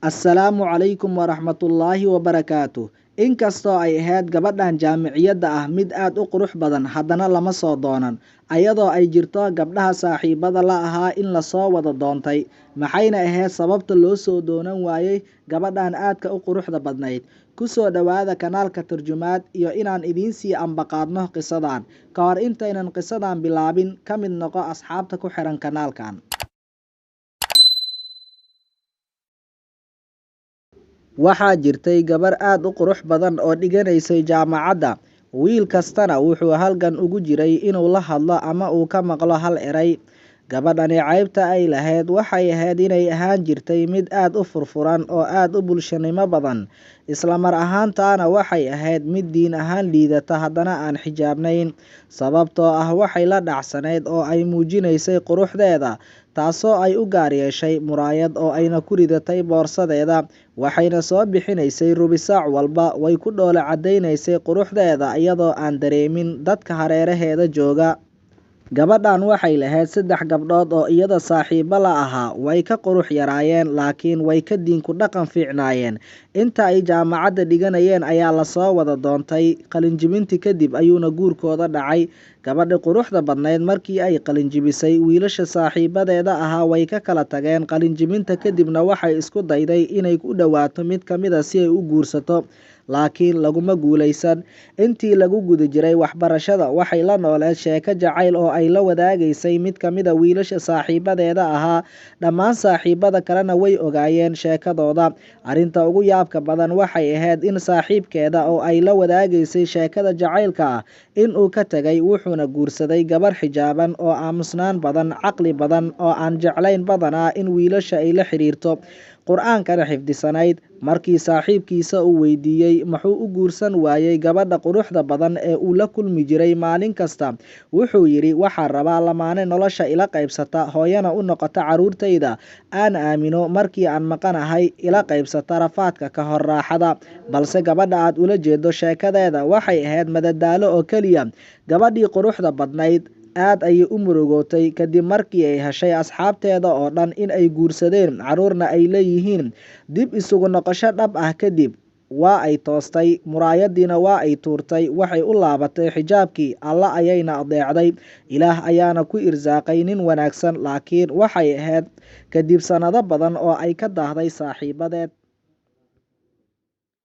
Assalaamu calaykum waraxmatullaahi wabarakaatuh. Inkastoo ay ahayd gabadhan jaamiciyadda ah mid aad u qurux badan, haddana lama soo doonan, ayadoo ay jirto gabdhaha saaxiibada la ahaa in lasoo wada doontay. Maxayna ahayd sababta loo soo doonan waayey gabadhan aadka u quruxda badnayd? Ku soo dhawaada kanaalka Turjumaad iyo inaan idiin sii ambaqaadno qisadan. Ka hor intaynan qisadan bilaabin, ka mid noqo asxaabta ku xiran kanaalkan. Waxaa jirtay gabar aad u qurux badan oo dhiganaysay jaamacadda. Wiil kastana wuxuu halgan ugu jiray inuu la hadlo ama uu ka maqlo hal eray. Gabadhani caybta ay lahayd waxay ahayd inay ahaan jirtay mid aad u furfuran oo aad u bulshanimo badan. Isla mar ahaantaana waxay ahayd mid diin ahaan liidata haddana aan xijaabnayn. Sababtoo ah waxay la dhacsanayd oo ay muujinaysay quruxdeeda, taasoo ay u gaar yeeshay muraayad oo ayna ku ridatay boorsadeeda. Waxayna soo bixinaysay rubisaac walba, way ku dhoola cadaynaysay quruxdeeda iyadoo aan dareemin dadka hareeraheeda jooga. Gabadhan waxay lahayd 3 gabdhood oo iyada saaxiibo la ahaa. Way ka qurux yaraayeen, laakiin way ka diin ku dhaqan fiicnaayeen. Inta ay jaamacadda dhiganayeen ayaa lasoo wada doontay. Qalinjibintii kadib ayuuna guurkooda dhacay. Gabadhi quruxda badnayd markii ay qalinjibisay, wiilasha saaxiibadeeda ahaa way ka kala tageen. Qalinjibinta kadibna waxay isku dayday inay u dhawaato mid ka mid ah si ay u guursato, laakiin laguma guuleysan. Intii lagu guda jiray waxbarashada, waxay la nooleed sheeko jacayl oo ay la wadaagaysay mid ka mid ah wiilasha saaxiibadeeda ahaa. Dhammaan saaxiibada kalena way ogaayeen sheekadooda. Arrinta ugu yaabka badan waxay ahayd in saaxiibkeeda oo ay la wadaagaysay sheekada jacaylka ah inuu ka tagay, wuxuuna guursaday gabar xijaaban oo aamusnaan badan, caqli badan, oo aan jeclayn badanaa in wiilasha ay la xiriirto, qur-aankana xifdisanayd. Markii saaxiibkiisa uu weydiiyey muxuu u guursan waayey gabadha quruxda badan ee uu la kulmi jiray maalin kasta, wuxuu yidhi waxaan rabaa lamaane nolosha ila qaybsata, hooyana u noqota carruurtayda, aan aamino markii aan maqanahay, ila qaybsata rafaadka ka hor raaxada. Balse gabadha aad ula jeedo sheekadeeda waxay ahayd madadaalo oo keliya. Gabadhii quruxda badnayd aad ayay u murugootay kadib markii ay heshay asxaabteeda oo dhan in ay guursadeen, carruurna ay leeyihiin. Dib isugu noqosho dhab ah kadib, waa ay toostay, muraayadiina waa ay tuurtay, waxay u laabatay xijaabkii, Alla ayayna adeecday. Ilaah ayaana ku irsaaqay nin wanaagsan, laakiin waxay ahayd kadib sanado badan oo ay ka daahday saaxiibadeed.